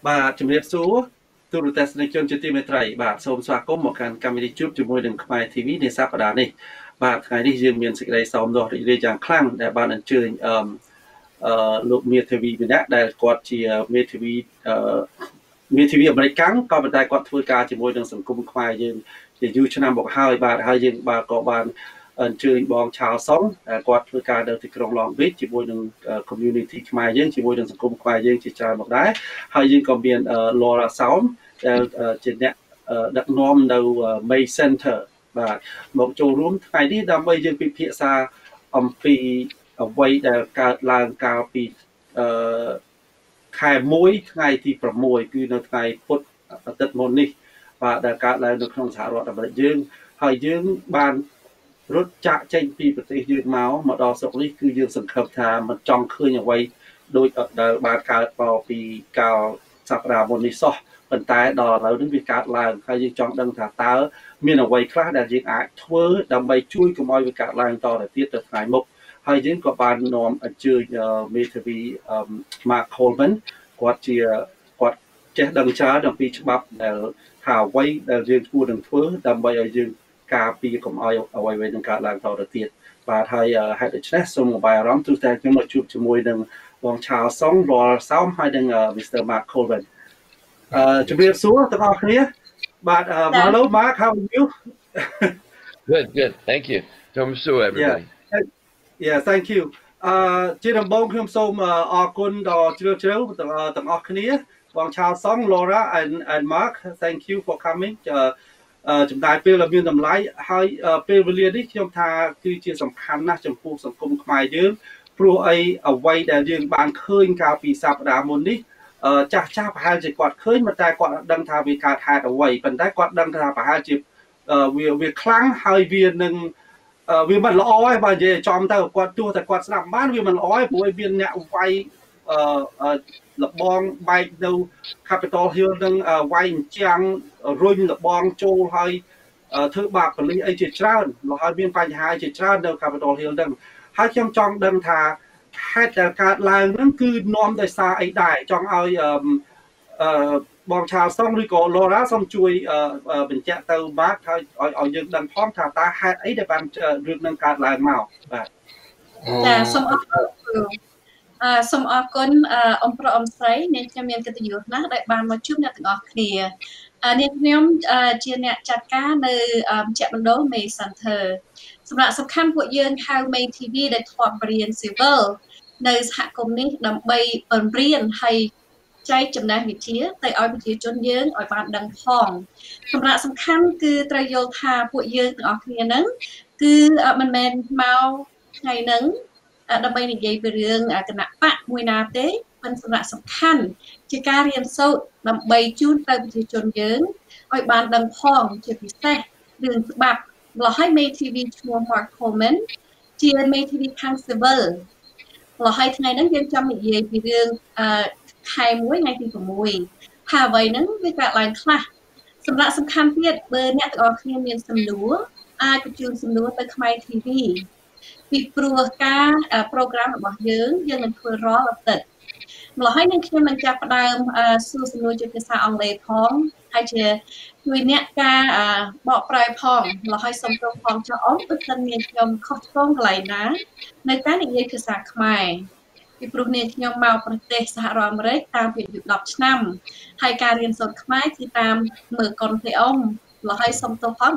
បាទជំរាបសួរទូរទស្សនិកជនជាទីមេត្រីបាទសូមស្វាគមន៍មកកាន់កម្មវិធីជួបជាមួយនឹងខ្មែរ TV នៃសប្តាហ៍នេះបាទថ្ងៃនេះយើងមានសេចក្តីសោមនស្សរីករាយយ៉ាងខ្លាំងដែលបានអញ្ជើញលោកមេធាវីម្នាក់ដែលគាត់ជាមេធាវីមេធាវីអាមេរិកក៏ប៉ុន្តែគាត់ធ្វើការជាមួយនឹងសង្គមខ្មែរយើងជាយូរឆ្នាំមកហើយបាទហើយយើងបាទក៏បានអញ្ជើញបងឆាលសុងគាត់ធ្វើការនៅទីក្រុង Long Beach ជាមួយនឹង community ខ្មែរយើងជាមួយនឹងសង្គមខ្មែរយើងជាច្រើនមកដែរហើយយើងក៏មាន Laura Sound ដែលជាអ្នកដឹកនាំនៅ MAYE Center បាទមកចូលរួមថ្ងៃនេះដើម្បីយើងពិភាក្សាអំពីអ្វីដែលកើតឡើងកាលពីខែ1ថ្ងៃទី6គឺនៅថ្ងៃពុធអាទិត្យមុននេះបាទដែលកើតឡើងនៅក្នុងសហរដ្ឋអាមេរិកយើងហើយយើងបានរត់ចាក់ចេញពីប្រទេសយើងមកដល់ស្រុកនេះគឺយើងសង្ឃឹមថាមិនចង់ឃើញអ្វីដូចដែលបានកើតមកពីកាលសប្តាហ៍មុននេះសោះប៉ុន្តែដល់ឥឡូវនេះវាកើតឡើងហើយយើងចង់ដឹងថាតើមានអ្វីខ្លះដែលយើងអាចធ្វើដើម្បីជួយកុំឲ្យវាកើតឡើងតទៅទៀតទៅថ្ងៃមុខហើយយើងក៏បាននាំអញ្ជើញមេធាវី Mark Coleman គាត់ចេះដឹងច្រើនអំពីច្បាប់ដែលថាអ្វីដែលយើងគួរនឹងធ្វើដើម្បីឲ្យយើងការពារកុំឲ្យអ្វីៗនឹងកើតឡើងតទៅទៀតបាទហើយហេតុដូច្នេះសូមបាយអារម្មណ៍ទូតែខ្ញុំមកជួបជាមួយនឹងបងឆាលសុងរាល់សោមហើយនឹង Mr. Mark Coleman ជំរាបសួរទាំងអស់គ្នាបាទ Hello Mark, how are you? Good. Thank you. Tom Sue, everybody. Yeah, thank you. ជាដំបូងខ្ញុំសូមអរគុណដល់ជ្រាលជ្រៅទាំងអស់គ្នាបងឆាលសុង Laura and Mark, thank you for coming. ចំណាយពេលដែលមានតម្លៃហើយពេលវេលានេះខ្ញុំថាគឺជាសំខាន់ណាស់ចំពោះសង្គមខ្មែរយើងព្រោះអ្វីដែលយើងបានឃើញកាលពីសប្តាហ៍មុននេះចាស់ប្រហែលជាគាត់ឃើញតែគាត់អត់ដឹងថាវាកើតហេតុអ្វីប៉ុន្តែគាត់ដឹងថាប្រហែលជាវាខ្លាំងហើយវានឹងវាមិនល្អទេបើនិយាយចំទៅគាត់ទោះតែគាត់ស្ដាប់បានវាមិនល្អទេព្រោះមានអ្នកវាយលបងបែកនៅ Capitol Hill នឹងវាយអញ្ចាំងរុញលបងចូលហើយធ្វើបាបប៉ូលីសអីជាច្រើនហើយមានបញ្ហាជាច្រើននៅ Capitol Hill នឹងហើយខ្ញុំចង់ដឹងថាហេតុដែលកើតឡើងហ្នឹងគឺនាំដោយសារអីដែរចង់ឲ្យបងឆាលសុងឬក៏ Laura សូមជួយបញ្ជាក់ទៅបាទហើយឲ្យយើងដឹងផងថាតើហេតុអីដែលបានរឿងនឹងកើតឡើងមកបាទចាសូមអរគុណសូមអរគុណអ៊ំប្រុសអ៊ំស្រីនាងខ្ញុំមានកិត្តិយសណាស់ដែលបានមកជួបអ្នកទាំងអស់គ្នានាងខ្ញុំជាអ្នកចាត់ការនៅមជ្ឈមណ្ឌល MAYE Center សម្រាប់សំខាន់ពួកយើងហៅ MAYE TV ដែលធ្លាប់បរៀន Civil នៅសហគមន៍នេះដើម្បីបង្រៀនហើយចែកចំណេះវិជ្ជាទៅឲ្យប្រជាជនយើងឲ្យបានដឹងផងសម្រាប់សំខាន់គឺត្រូវយល់ថាពួកយើងទាំងអស់គ្នាហ្នឹងគឺមិនមែនមកថ្ងៃហ្នឹងដើម្បីនិយាយពីរឿងគណៈបកមួយណាទេប៉ុន្តែសម្រាប់សំខាន់ជាការរៀនសូត្រដើម្បីជូនទៅប្រជាជនយើងឲ្យបានដឹងផងជាពិសេសរឿងច្បាប់ម្ល៉េះហើយ MAYE TV ឈ្មោះ Mark Coleman ជា MAYE TV ខាង Civil ម្ល៉េះហើយថ្ងៃហ្នឹងយើងចង់និយាយពីរឿងខែ1ថ្ងៃទី6ថាអ្វីហ្នឹងវាកើតឡើងខ្លះសម្រាប់សំខាន់ទៀតបើអ្នកទាំងអស់គ្នាមានសំណួរអាចបញ្ជូនសំណួរទៅ KhmerTV ពីព្រោះការ program របស់យើងនឹងធ្វើរាល់អាទិត្យម្ល៉េះហើយនឹងខ្ញុំនឹងចាប់ផ្ដើមសួរសំណួរជាភាសាអង់គ្លេសផងហើយជាជួយអ្នកការបកប្រែផងម្ល៉េះហើយសូមទោសផងចុះអ៊ំបើសិនមានខ្ញុំខុសឆ្គងកន្លែងណានៅការនិយាយភាសាខ្មែរពីព្រោះនាងខ្ញុំមកប្រទេសសហរដ្ឋអាមេរិកតាមពី10ឆ្នាំហើយការរៀនសូត្រខ្មែរគឺតាមមើលកុនទេអ៊ំម្ល៉េះហើយសូមទោសផង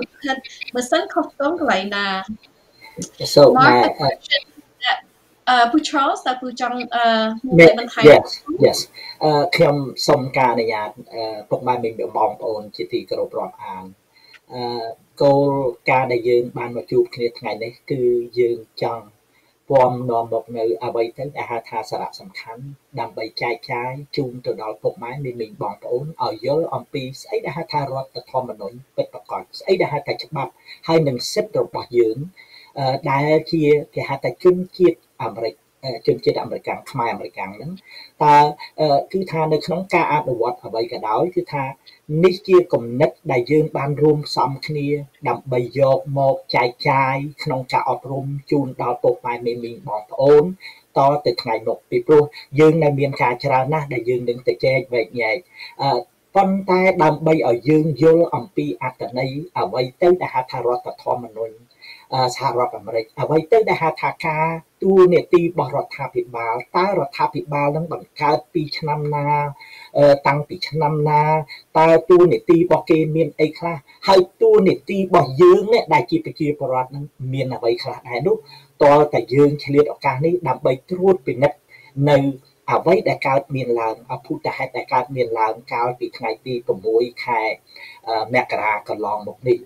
បើសិនខុសឆ្គងកន្លែងណា So Phu Charles តើពូចង់បន្ថែម Yes ខ្ញុំសូមការអនុញ្ញាតពុកម៉ែមីងបងប្អូនជាទីគោរពរាប់អានគោលការណ៍ដែលយើងបានមកជួបគ្នាថ្ងៃនេះគឺយើងចង់ពំនាំមកនៅអ្វីទៅដែលហៅថាសារៈសំខាន់ដើម្បីចែកចាយជូនទៅដល់ពុកម៉ែមីងបងប្អូនឲ្យយល់អំពីស្អីដែលហៅថារដ្ឋធម្មនុញ្ញពិតប្រាកដស្អីដែលហៅថាច្បាប់ហើយនឹងសិទ្ធិរបស់យើងដែលជាគេហៅថាជនជាតិអាមេរិកជនជាតិអាមេរិកខ្មែរអាមេរិកហ្នឹងតើគឺថានៅក្នុងការអនុវត្តអ្វីក៏ដោយគឺថានេះជាគំនិតដែលយើងបានរួមផ្សំគ្នាដើម្បីយកមកចែកចាយក្នុងការអប់រំជូនដល់ពុកម៉ែមីងបងប្អូន តទៅថ្ងៃមុខពីព្រោះយើងនៅមានការច្រើនណាស់ដែលយើងនឹងទៅចែកវែកញែកប៉ុន្តែដើម្បីឲ្យយើងយល់អំពីអត្ថន័យអ្វីទៅដែលហៅថារដ្ឋធម្មនុញ្ញសហរដ្ឋអាមេរិកអ្វីទៅដែលហៅថាការទូនាទីរបស់រដ្ឋាភិបាលតើរដ្ឋាភិបាលនឹងបង្កើតពីឆ្នាំណាតាំងពីឆ្នាំណាតើទូនាទីរបស់គេមានអីខ្លះហើយទូនាទីរបស់យើងនេះដែលជាប្រជាពលរដ្ឋនឹងមានអ្វីខ្លះដែរនោះតើតែយើងឆ្លៀតឱកាសនេះដើម្បីត្រួតពិនិត្យនៅអ្វីដែលកើតមានឡើងអភូតហេតុដែលកើតមានឡើងកាលពីថ្ងៃទី6ខែមករាកន្លងមកនេះ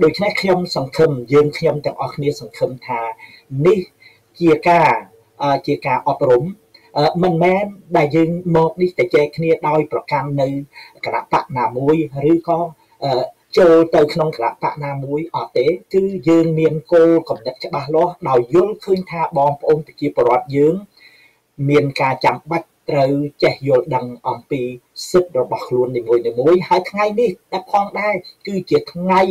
ដូច្នេះខ្ញុំសង្ឃឹមខ្ញុំទាំងអស់គ្នាសង្ឃឹមថានេះជាការអប់រំមិនមែនដែលយើងមកនេះទៅចែកគ្នាដោយប្រកាន់នៅគណៈបកណាមួយឬក៏ចូលទៅក្នុងគណៈបកណាមួយអត់ទេគឺយើងមានគោលគំនិតច្បាស់លាស់ដោយយល់ឃើញថាបងប្អូនប្រជាពលរដ្ឋយើងមានការចាំបាច់ត្រូវចេះយល់ដឹងអំពីសិទ្ធិរបស់ខ្លួននីមួយៗហើយថ្ងៃនេះតែផងដែរគឺជាថ្ងៃ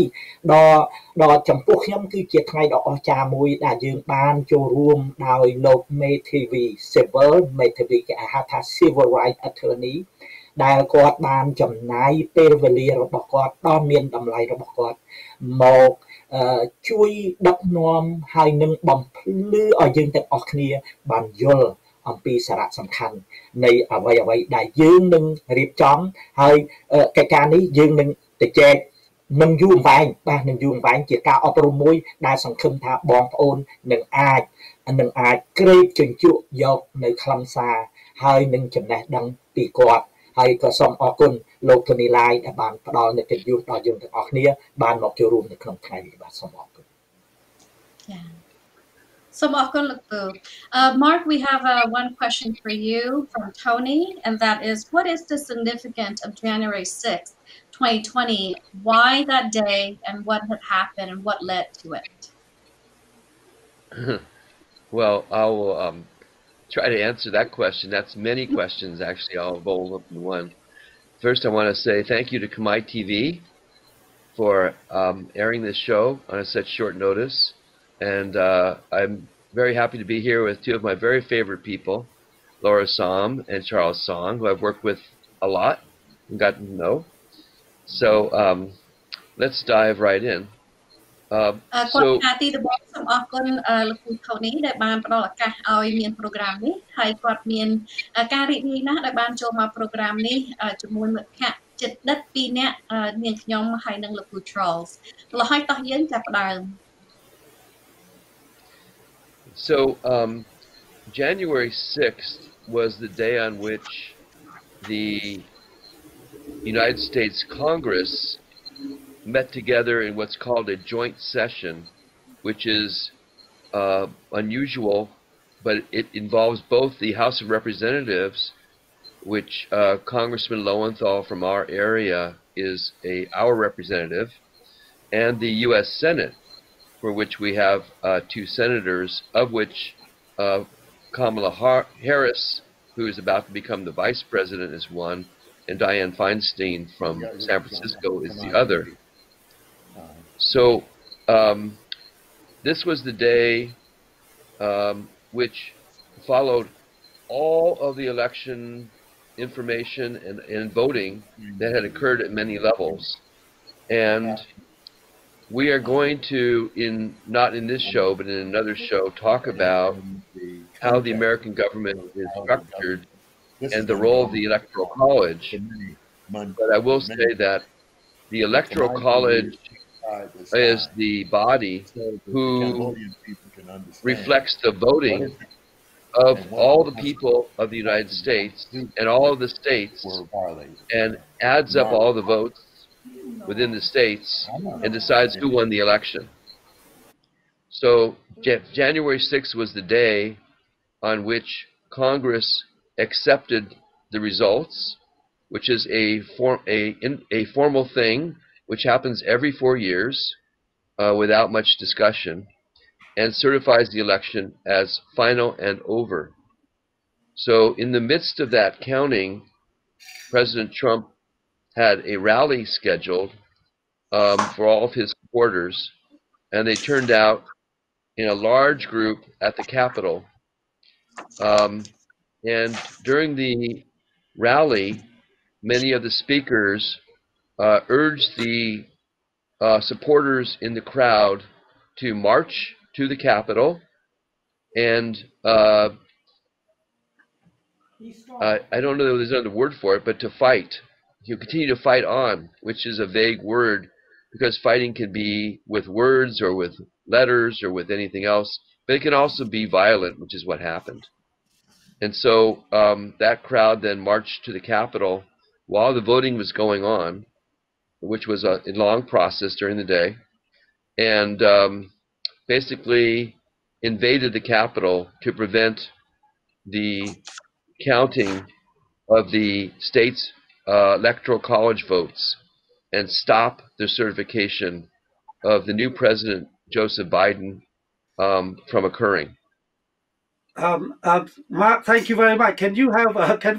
ដ៏ចំពោះខ្ញុំគឺជាថ្ងៃដ៏អស្ចារ្យមួយដែលយើងបានចូលរួមដោយលោក MAYE Civil គេហៅថា Civil Rights Attorney ដែលគាត់បានចំណាយពេលវេលារបស់គាត់ដ៏មានតម្លៃរបស់គាត់មកជួយដឹកនាំហើយនឹងបំភ្លឺឲ្យយើងទាំងអស់គ្នាបានយល់អំពីសារៈសំខាន់នៃអ្វីដែលយើងនឹងរៀបចំហើយកិច្ចការនេះយើងនឹងទៅចែកនឹងយូរអង្វែងបាទនឹងយូរអង្វែងជាការអប់រំមួយដែលសង្ឃឹមថាបងប្អូននឹងអាចក្រេបជញ្ជក់យកនៅខ្លឹមសារហើយនឹងចំណេះដឹងពីគាត់ហើយក៏សូមអរគុណលោក Tony Lai ដែលបានផ្ដល់នូវកិត្តិយសដល់យើងទាំងអស់គ្នាបានមកចូលរួមនៅក្នុងថ្ងៃនេះបាទសូមអរគុណ Mark, we have one question for you from Tony, and that is, what is the significance of January 6th, 2020? Why that day, and what had happened, and what led to it? Well, I will try to answer that question. That's many questions, actually. I'll roll up in one. First, I want to say thank you to KhmerTV for airing this show on such short notice. And I'm very happy to be here with two of my very favorite people, Laura Som and Charles Song, who I've worked with a lot and gotten to know. So let's dive right in. គាត់ថាទីដំបូងសូមអរគុណលោកគ្រូ Tony ដែលបានផ្ដល់ឱកាសឲ្យមាន program នេះហើយគាត់មានការរីករាយណាស់ដែលបានចូលមក program នេះជាមួយមិត្តភ័ក្តិជិតដិត2នាក់នាងខ្ញុំហើយនិងលោកគ្រូ Charles ម្ល៉េះហើយតោះយើងចាប់ផ្ដើម So January 6th was the day on which the United States Congress met together in what's called a joint session, which is unusual, but it involves both the House of Representatives, which Congressman Lowenthal from our area is our representative, and the U.S. Senate, for which we have two senators, of which Kamala Harris, who is about to become the vice president, is one, and Dianne Feinstein from San Francisco is the other. So this was the day which followed all of the election information and voting that had occurred at many levels. And we are going to, not in this show, but in another show, talk about how the American government is structured and the role of the Electoral College. But I will say that the Electoral College is the body who reflects the voting of all the people of the United States and all of the states and adds up all the votes within the states and decides who won the election. So January 6th was the day on which Congress accepted the results, which is a formal thing which happens every 4 years without much discussion, and certifies the election as final and over. So in the midst of that counting, President Trump had a rally scheduled for all of his supporters, and they turned out in a large group at the Capitol And during the rally, many of the speakers urged the supporters in the crowd to march to the Capitol and I don't know if there's another word for it, but to fight. You continue to fight on, which is a vague word because fighting can be with words or with letters or with anything else, but it can also be violent, which is what happened. And so that crowd then marched to the Capitol while the voting was going on, which was a long process during the day, and basically invaded the Capitol to prevent the counting of the state's electoral college votes and stop the certification of the new president, Joseph Biden, from occurring. Mark, thank you very much. Can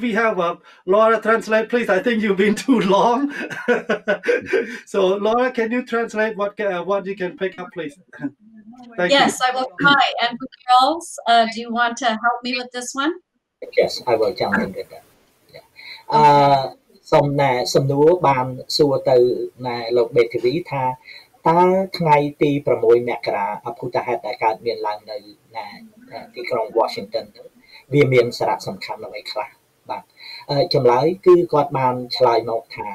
we have Laura translate, please? I think you've been too long. So, Laura, can you translate what you can pick up, please? Thank yes, you. I will try. And Charles, do you want to help me with this one? Yes, I will jump in with that. Yeah. សំណួរបានសួរទៅលោកបេធីវីថាតើថ្ងៃទី6មករាអភូតហេតុដែលកើតមានឡើងនៅទីក្រុង Washington វាមានសារៈសំខាន់អ្វីខ្លះបាទចម្លើយគឺគាត់បានឆ្លើយមកថា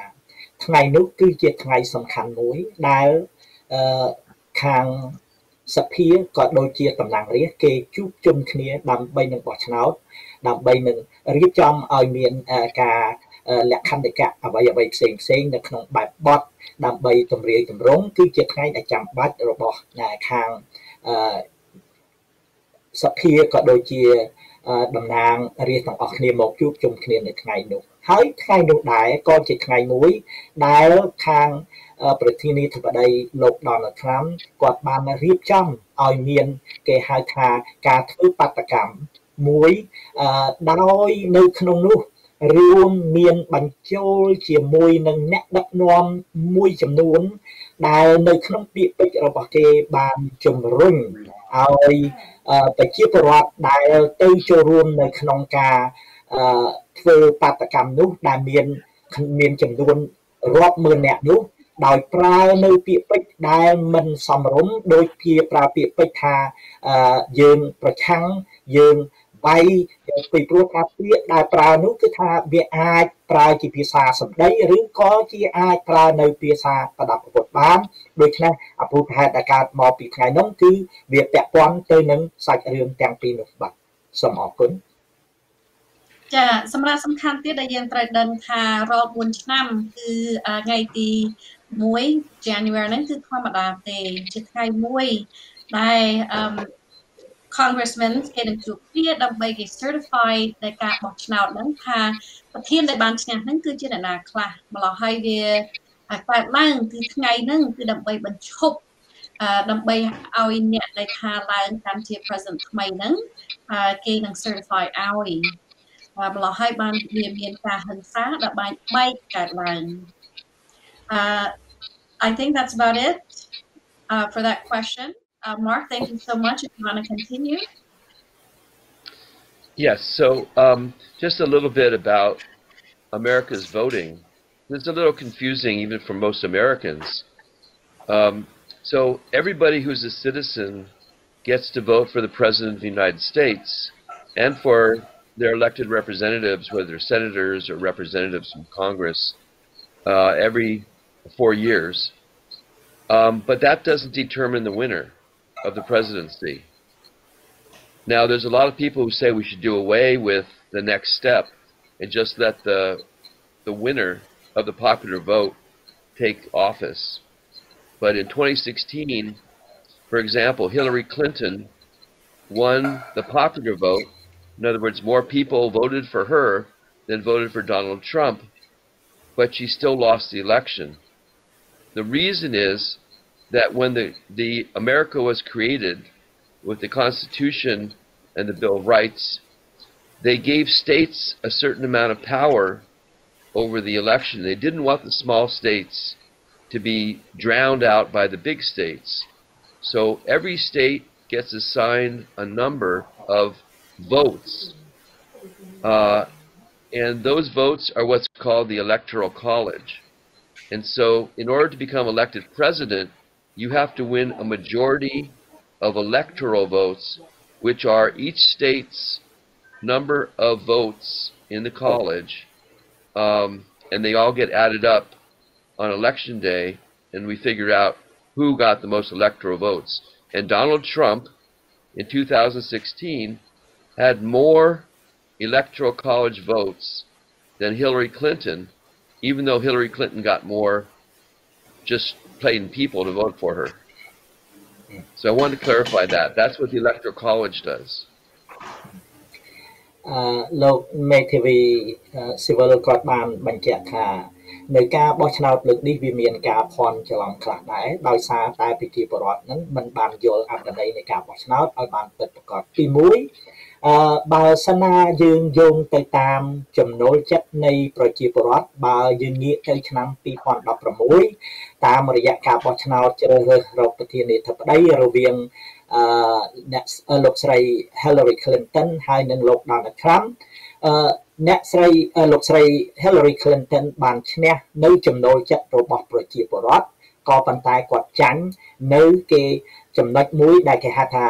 ថ្ងៃនោះគឺជាថ្ងៃសំខាន់មួយដែលខាងសភាក៏ដូចជាតំណាងរាស្ត្រគេជួបជុំគ្នាដើម្បីនឹងបោះឆ្នោតដើម្បីនឹងរៀបចំឲ្យមានការលក្ខន្តិកៈអ្វីផ្សេងនៅក្នុងបែបបទដើម្បីតម្រាយតម្រង់គឺជាថ្ងៃដែលចាំបាច់របស់ខាងសភាក៏ដូចជាតំណាងរាស្ត្រទាំងអស់គ្នាមកជួបជុំគ្នានៅថ្ងៃនោះហើយថ្ងៃនោះដែរក៏ជាថ្ងៃមួយដែលខាងប្រធានាធិបតីលោក Donald Trump គាត់បានរៀបចំឲ្យមានគេហៅថាការធ្វើបាតកម្មមួយដោយនៅក្នុងនោះរួមមានបញ្ចូលជាមួយនឹងអ្នកដឹកនាំមួយចំនួនដែលនៅក្នុងពាក្យពេចន៍របស់គេបានជំរុញឲ្យប្រជាពលរដ្ឋដែលទៅចូលរួមនៅក្នុងការធ្វើបាតកម្មនោះដែលមានចំនួនរាប់ម៉ឺនអ្នកនោះដោយប្រើនៅពាក្យពេចន៍ដែលមិនសមរម្យដោយប្រើពាក្យពេចន៍ថាយើងប្រឆាំងយើងវាយពីព្រោះថាពាក្យដែលប្រើនោះគឺថាវាអាចប្រើជាភាសាសម្ដីឬក៏ជាអាចប្រើនៅភាសាប្រដាប់អាវុធបានដូច្នេះអភូតហេតុដែលកើតមកពីថ្ងៃនោះគឺវាពាក់ព័ន្ធទៅនឹងសាច់រឿងទាំងពីរនោះបាទសូមអរគុណចាសម្រាប់សំខាន់ទៀតដែលយើងត្រូវដឹងថារាល់4ឆ្នាំគឺថ្ងៃទី1 January ហ្នឹងគឺធម្មតាទេជាថ្ងៃមួយដែល Congressmen គេនឹងជួបគ្នាដើម្បីគេ certify នៃការបោះឆ្នោតហ្នឹងថាប្រធានដែលបានឈ្នះហ្នឹងគឺជាអ្នកណាខ្លះម្ល៉េះហើយវាកើតឡើងគឺថ្ងៃហ្នឹងគឺដើម្បីបញ្ឈប់ដើម្បីឲ្យអ្នកដែលថាឡើងតាមជា president ថ្មីហ្នឹងគេនឹង certify ឲ្យម្ល៉េះហើយបានវាមានការហិង្សាដែលបែកកើតឡើង I think that's about it for that question. Mark, thank you so much. If you want to continue. Yes, so just a little bit about America's voting. It's a little confusing even for most Americans. So everybody who's a citizen gets to vote for the President of the United States and for their elected representatives, whether they're senators or representatives from Congress, every 4 years. But that doesn't determine the winner of the presidency. Now, there's a lot of people who say we should do away with the next step and just let the winner of the popular vote take office. But in 2016, for example, Hillary Clinton won the popular vote. In other words, more people voted for her than voted for Donald Trump, but she still lost the election. The reason is that when the America was created with the Constitution and the Bill of Rights, they gave states a certain amount of power over the election. They didn't want the small states to be drowned out by the big states. So every state gets assigned a number of votes. And those votes are what's called the Electoral College. And so in order to become elected president, you have to win a majority of electoral votes, which are each state's number of votes in the college, and they all get added up on election day, and we figure out who got the most electoral votes. And Donald Trump, in 2016, had more electoral college votes than Hillary Clinton, even though Hillary Clinton got more just plain people to vote for her. So I wanted to clarify that. That's what the Electoral College does. លោកមេធាវី civil គាត់បានបញ្ជាក់ថានៅការបោះឆ្នោតលើកនេះវាមានការភ័ន្តច្រឡំខ្លះដែរដោយសារតែប្រជាពលរដ្ឋនឹងមិនបានយល់អត្ថន័យនៃការបោះឆ្នោតឲ្យបានពិតប្រាកដទី1បើសិនណាយើងយោងទៅតាមចំណូលចិត្តនៃប្រជាពលរដ្ឋបើយើងងាកទៅឆ្នាំ2016តាមរយៈការបោះឆ្នោតជ្រើសរើសរកប្រធានាធិបតីរវាងអ្នកលោកស្រី Hillary Clinton ហើយនិងលោក Donald Trump អ្នកស្រីលោកស្រី Hillary Clinton បានឈ្នះនៅចំណូលចិត្តរបស់ប្រជាពលរដ្ឋក៏ប៉ុន្តែគាត់ចាញ់នៅគេចំណុចមួយដែលគេហៅថា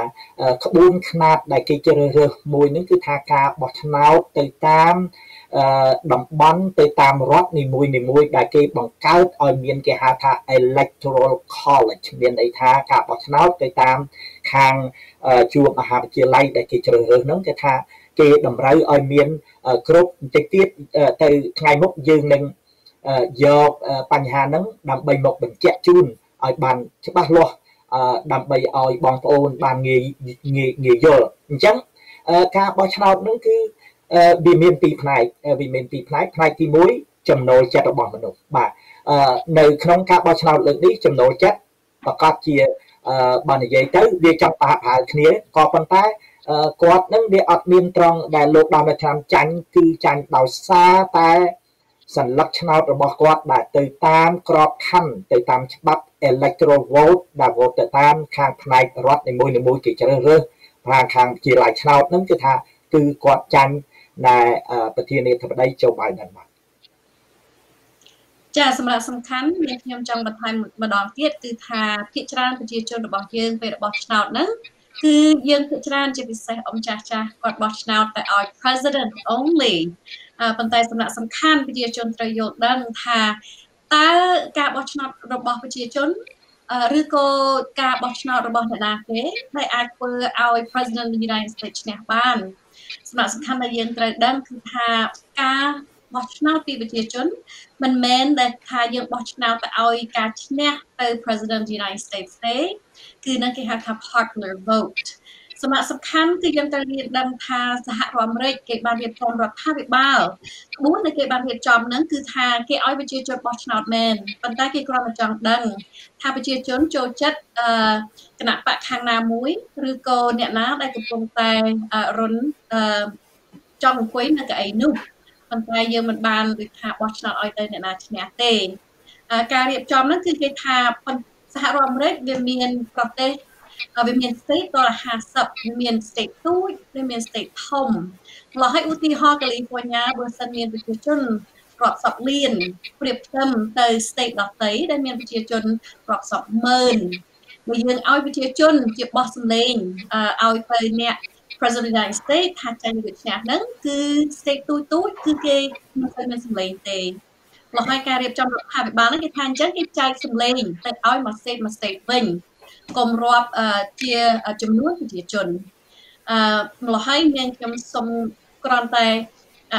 ក្បួនខ្នាតដែលគេជ្រើសរើសមួយនឹងគឺថាការបោះឆ្នោតទៅតាមតំបន់ទៅតាមរដ្ឋនីមួយៗដែលគេបង្កើតឲ្យមានគេហៅថា electoral college មានន័យថាការបោះឆ្នោតទៅតាមខាងជួរមហាវិទ្យាល័យដែលគេជ្រើសរើសហ្នឹងគេថាគេតម្រូវឲ្យមានគ្រប់បន្តិចទៀតទៅថ្ងៃមុខយើងនឹងយកបញ្ហាហ្នឹងដើម្បីមកបញ្ជាក់ជូនឲ្យបានច្បាស់លាស់ដើម្បីឲ្យបងប្អូនបានងាយយល់អញ្ចឹងការបោះឆ្នោតហ្នឹងគឺវាមានពីរផ្នែកផ្នែកទី1ចំណូលចិត្តរបស់មនុស្សបាទនៅក្នុងការបោះឆ្នោតលើកនេះចំណូលចិត្តប្រកាសជាបើនិយាយទៅវាចង់ប្រហាក់គ្នាក៏ប៉ុន្តែគាត់នឹងវាអត់មានត្រង់ដែលលោកDonald Trumpចាញ់គឺចាញ់ដោយសារតែសញ្ញាឆ្នោតរបស់គាត់ដែលទៅតាមក្របខ័ណ្ឌទៅតាមច្បាប់ electoral vote ដែល vote ទៅតាមខាងផ្នែករដ្ឋនីមួយៗគេជ្រើសរើសខាងជាឡាយឆ្នោតហ្នឹងគឺថាគឺគាត់ចាញ់ដែលប្រធានាធិបតី Joe Biden បាទចាសម្រាប់សំខាន់មានខ្ញុំចង់បន្ថែមម្ដងទៀតគឺថាភាគច្រើនប្រជាជនរបស់យើងពេលរបស់ឆ្នោតហ្នឹងគឺយើងភាគច្រើនជាពិសេសអង្គចាស់គាត់បោះឆ្នោតតែឲ្យ president only ប៉ុន្តែសម្រាប់សំខាន់ប្រជាជនត្រូវយល់ដឹងថាតើការបោះឆ្នោតរបស់ប្រជាជនឬក៏ការបោះឆ្នោតរបស់អ្នកណាគេដែលអាចធ្វើឲ្យ president of the United States ឈ្នះបានសម្រាប់សំខាន់ដែលយើងត្រូវដឹងគឺថាការបោះឆ្នោតពីប្រជាជនមិនមែនដែលថាយើងបោះឆ្នោតទៅឲ្យការឈ្នះទៅ president of the United States ទេគឺនឹងគេហៅថា popular vote សម្រាប់សំខាន់គឺយើងត្រូវរៀនដឹងថាសហរដ្ឋអាមេរិកគេបានរៀបចំរដ្ឋាភិបាលក្បួនដែលគេបានរៀបចំហ្នឹងគឺថាគេឲ្យប្រជាជនបោះឆ្នោតមែនប៉ុន្តែគេគ្រាន់តែចង់ដឹងថាប្រជាជនចូលចិត្តគណៈបកខាងណាមួយឬក៏អ្នកណាដែលកំពុងតែរុនចង់អង្គុយនៅកៅអីនោះប៉ុន្តែយើងមិនបានដូចថាបោះឆ្នោតឲ្យទៅអ្នកណាឈ្នះទេការរៀបចំហ្នឹងគឺគេថាសហរដ្ឋអាមេរិកវាមានប្រទេសវាមាន state ដល់50វាមាន state ទូចវាមាន state ធំម្ល៉េះឲ្យឧទាហរណ៍ California បើសិនមានប្រជាជនរាប់សិបលានប្រៀបផ្ទឹមទៅ state ដទៃដែលមានប្រជាជនរាប់សិបម៉ឺនបើយើងឲ្យប្រជាជនជាបោះសម្លេងឲ្យទៅអ្នក President of the United States ថាចាញ់វិជ្ជាហ្នឹងគឺ state ទូចគឺគេមិនសូវមានសម្លេងទេម្ល៉េះហើយការរៀបចំរដ្ឋាភិបាលហ្នឹងគេថាអញ្ចឹងគេចែកសម្លេងទៅឲ្យមួយ state វិញកុំរាប់ជាចំនួនប្រជាជនម្ល៉េះហើយមានខ្ញុំសូមគ្រាន់តែ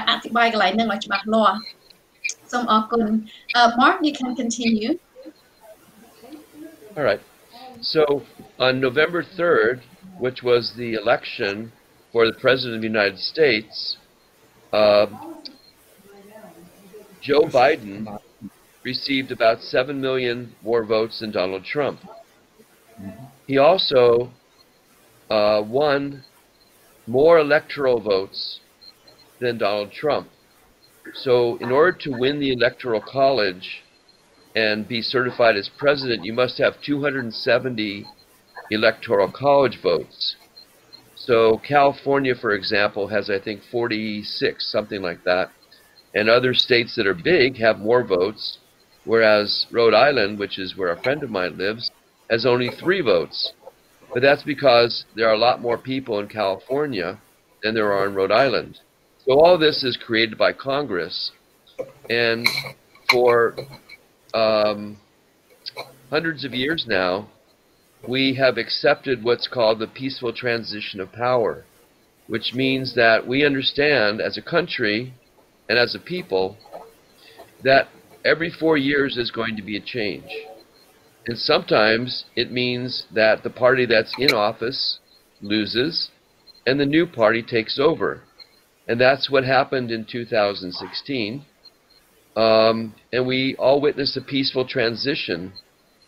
អធិប្បាយកន្លែងហ្នឹងឲ្យច្បាស់លាស់សូមអរគុណ Mark you can continue All right so on November 3rd which was the election for the President of the United States Joe Biden received about 7 million more votes than Donald Trump. He also won more electoral votes than Donald Trump. So in order to win the Electoral College and be certified as president, you must have 270 Electoral College votes. So California, for example, has, I think, 46, something like that. And other states that are big have more votes, whereas Rhode Island, which is where a friend of mine lives, has only 3 votes. But that's because there are a lot more people in California than there are in Rhode Island. So all this is created by Congress. And for hundreds of years now, we have accepted what's called the peaceful transition of power, which means that we understand as a country and as a people that every 4 years is going to be a change. And sometimes it means that the party that's in office loses and the new party takes over. And that's what happened in 2016. And we all witnessed a peaceful transition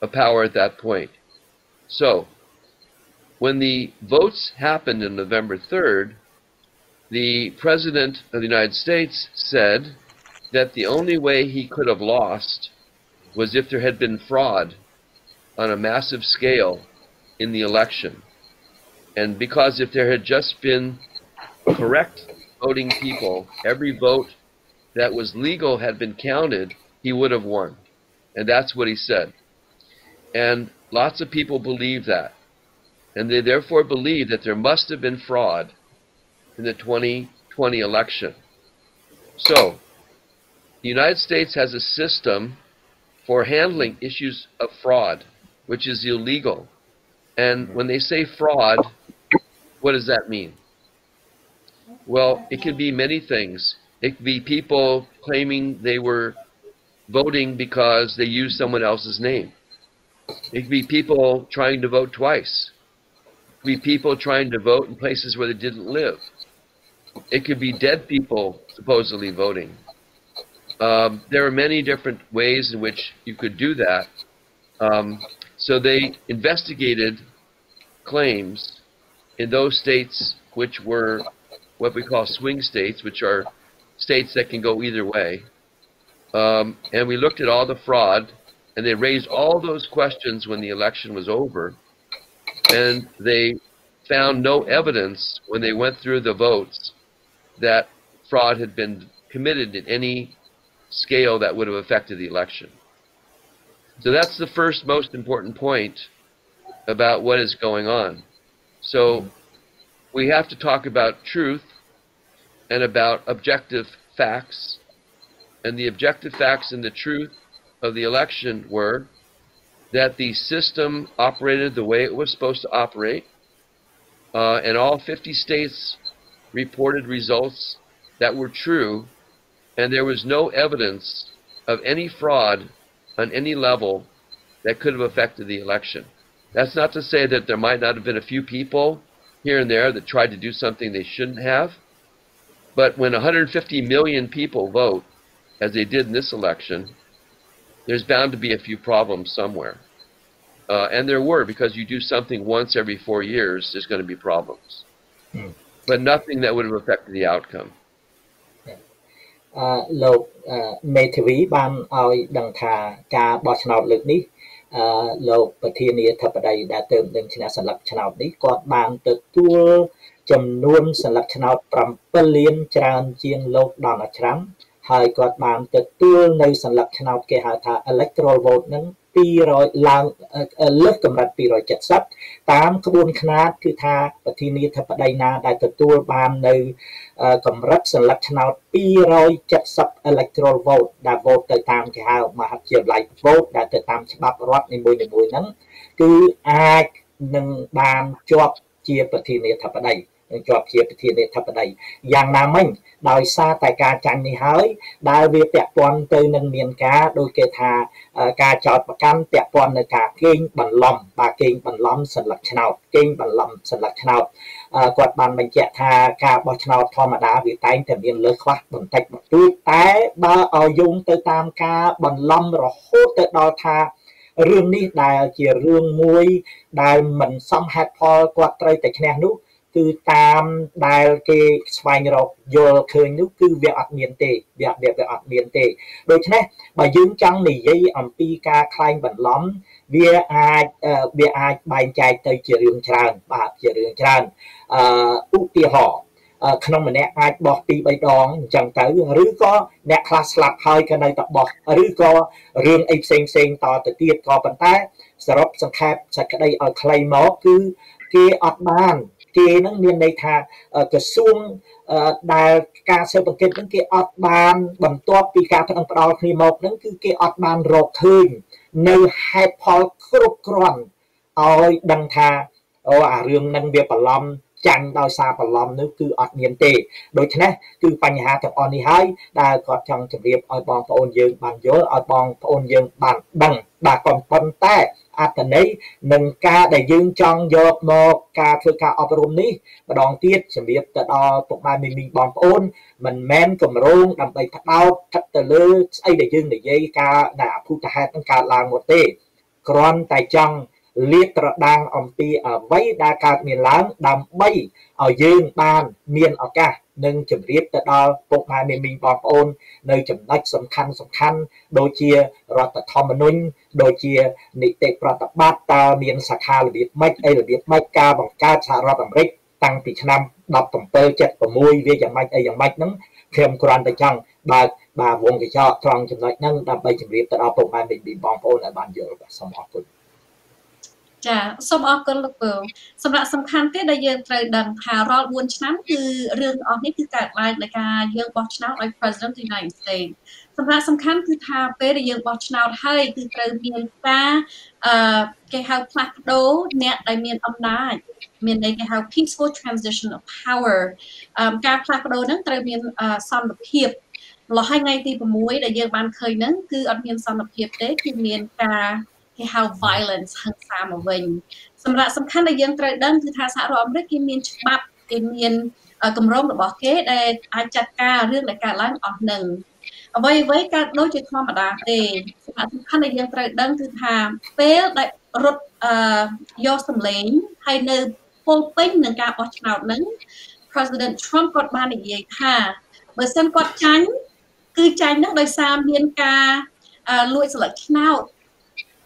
of power at that point. So, when the votes happened on November 3rd, the President of the United States said that the only way he could have lost was if there had been fraud on a massive scale in the election. And because if there had just been correct voting people, every vote that was legal had been counted, he would have won. And that's what he said. And lots of people believe that. And they therefore believe that there must have been fraud in the 2020 election. So, the United States has a system for handling issues of fraud, which is illegal. And when they say fraud, what does that mean? Well, it can be many things. It could be people claiming they were voting because they used someone else's name. It could be people trying to vote twice. It could be people trying to vote in places where they didn't live. It could be dead people supposedly voting. There are many different ways in which you could do that. So they investigated claims in those states which were what we call swing states, which are states that can go either way. And we looked at all the fraud, and they raised all those questions when the election was over, and they found no evidence when they went through the votes that fraud had been committed in any scale that would have affected the election. So that's the first most important point about what is going on. So we have to talk about truth and about objective facts. And the objective facts and the truth of the election were that the system operated the way it was supposed to operate, and all 50 states reported results that were true, and there was no evidence of any fraud on any level that could have affected the election. That's not to say that there might not have been a few people here and there that tried to do something they shouldn't have, but when 150 million people vote, as they did in this election, there's bound to be a few problems somewhere. And there were, because you do something once every 4 years, there's going to be problems. But nothing that would have affected the outcome. លោកមេធាវីបានឲ្យដឹងថាការបោះឆ្នោតលើកនេះលោកប្រធានាធិបតីដែលទើបនឹងឈ្នះសន្លឹកឆ្នោតនេះគាត់បានទទួលចំនួនសន្លឹកឆ្នោត7លានច្រើនជាងលោកDonald Trump ហើយគាត់បានទទួលនៅសន្លឹកឆ្នោតគេហៅថា electoral vote នឹង200ឡើងលើសកម្រិត270តាមក្បួនខ្នាតគឺថាប្រធានាធិបតីណាដែលទទួលបាននៅកម្រិតសន្លឹកឆ្នោត270 electoral vote ដែល vote ទៅតាមគេហៅមហាវិទ្យាល័យ vote ដែលទៅតាមច្បាប់រដ្ឋនីមួយៗហ្នឹងគឺអាចនឹងបានជាប់ជាប្រធានាធិបតីនឹងជាប់ជាប្រធានាធិបតីយ៉ាងណាមិញដោយសារតែការចាញ់នេះហើយដែលវាពាក់ព័ន្ធទៅនឹងមានការដូចគេថាការចោទប្រកាន់ពាក់ព័ន្ធនឹងការកេងបន្លំបាទកេងបន្លំសន្លឹកឆ្នោតកេងបន្លំសន្លឹកឆ្នោតគាត់បានបញ្ជាក់ថាការបោះឆ្នោតធម្មតាវាតែងតែមានលើសខ្វះបន្តិចបន្តួចតែបើឲ្យយោងទៅតាមការបន្លំរហូតទៅដល់ថារឿងនេះដែលជារឿងមួយដែលមិនសមហេតុផលគាត់ត្រូវតែឈ្នះនោះគឺតាមដែលគេស្វែងរកយល់ឃើញនោះគឺវាអត់មានទេវាអត់មានទេដូច្នេះបើយើងចង់និយាយអំពីការខ្លែងបន្លំ វាអាចបែងចែកទៅជារឿងច្រើនបាទជារឿងច្រើនឧទាហរណ៍ក្នុងម្នាក់អាចបោះ2 3ដងអញ្ចឹងទៅឬក៏អ្នកខ្លះស្លាប់ហើយក៏នៅតែបោះឬក៏រឿងអីផ្សេងតទៅទៀតក៏ប៉ុន្តែសរុបសង្ខេបសេចក្តីឲ្យខ្លីមកគឺគេអត់បានគេនឹងមានន័យថាក្រសួងដែលការស៊ើបអង្កេតនឹងគេអត់បានបន្ទាប់ពីការផ្ដល់គ្នាមកនឹងគឺគេអត់បានរកឃើញនៅហេតុផលគ្រប់គ្រាន់ឲ្យដឹងថាអារឿងនឹងវាបន្លំចាញ់ដោយសារបន្លំនោះគឺអត់មានទេដូច្នេះគឺបញ្ហាទាំងអស់នេះហើយដែលគាត់ចង់ជម្រាបឲ្យបងប្អូនយើងបានយល់ឲ្យបងប្អូនយើងបានដឹងបាទប៉ុន្តែអត្ថន័យនឹងការដែលយើងចង់យកមកការធ្វើការអប់រំនេះម្ដងទៀតជម្រាបទៅដល់ពុកម៉ែមីមីបងប្អូនមិនមែនគម្រោងដើម្បីផ្ដោតគិតទៅលើស្អីដែលយើងនិយាយការដែលអភូតហេតុនឹងកើតឡើងមកទេគ្រាន់តែចង់លាតត្រដាងអំពីអ្វីដែលកើតមានឡើងដើម្បីឲ្យយើងបានមានឱកាសនឹងជម្រាបទៅដល់ពុកម៉ែមីមីបងប្អូននៅចំណុចសំខាន់ដូចជារដ្ឋធម្មនុញ្ញដូចជានីតិប្រតិបត្តិតើមានសាខារបៀបម៉េចអីរបៀបម៉េចការបង្កើតសហរដ្ឋអាមេរិកតាំងពីឆ្នាំ1776វាយ៉ាងម៉េចអីយ៉ាងម៉េចហ្នឹងខ្ញុំគ្រាន់តែចង់បើកវងកញ្ចក់ត្រង់ចំណុចហ្នឹងដើម្បីជម្រាបទៅដល់ពុកម៉ែមីមីបងប្អូនឲ្យបានយល់បាទសូមអរគុណចាសូមអរគុណលោកពូសម្រាប់សំខាន់ទៀតដែលយើងត្រូវដឹងថារាល់4ឆ្នាំគឺរឿងអស់នេះគឺកើតឡើងដោយការយើងបោះឆ្នោតឲ្យ President of the United States សម្រាប់សំខាន់គឺថាពេលដែលយើងបោះឆ្នោតហើយគឺត្រូវមានការគេហៅផ្លាស់ប្ដូរអ្នកដែលមានអំណាចមានន័យគេហៅ peaceful transition of power ការផ្លាស់ប្ដូរហ្នឹងត្រូវមានសន្តិភាពម្ល៉េះហើយថ្ងៃទី6ដែលយើងបានឃើញហ្នឹងគឺអត់មានសន្តិភាពទេគឺមានការគេហៅ violence ហិង្សាមកវិញសម្រាប់សំខាន់ដែលយើងត្រូវដឹងគឺថាសហរដ្ឋអាមេរិកគេមានច្បាប់គេមានគម្រោងរបស់គេដែលអាចចាត់ការរឿងដែលកើតឡើងអស់នឹងអ្វីកើតដូចជាធម្មតាទេសម្រាប់សំខាន់ដែលយើងត្រូវដឹងគឺថាពេលដែលរត់យកសម្លេងហើយនៅពលពេញនឹងការបោះឆ្នោតហ្នឹង President Trump គាត់បាននិយាយថាបើសិនគាត់ចាញ់គឺចាញ់ហ្នឹងដោយសារមានការលួចស្លឹកឆ្នោត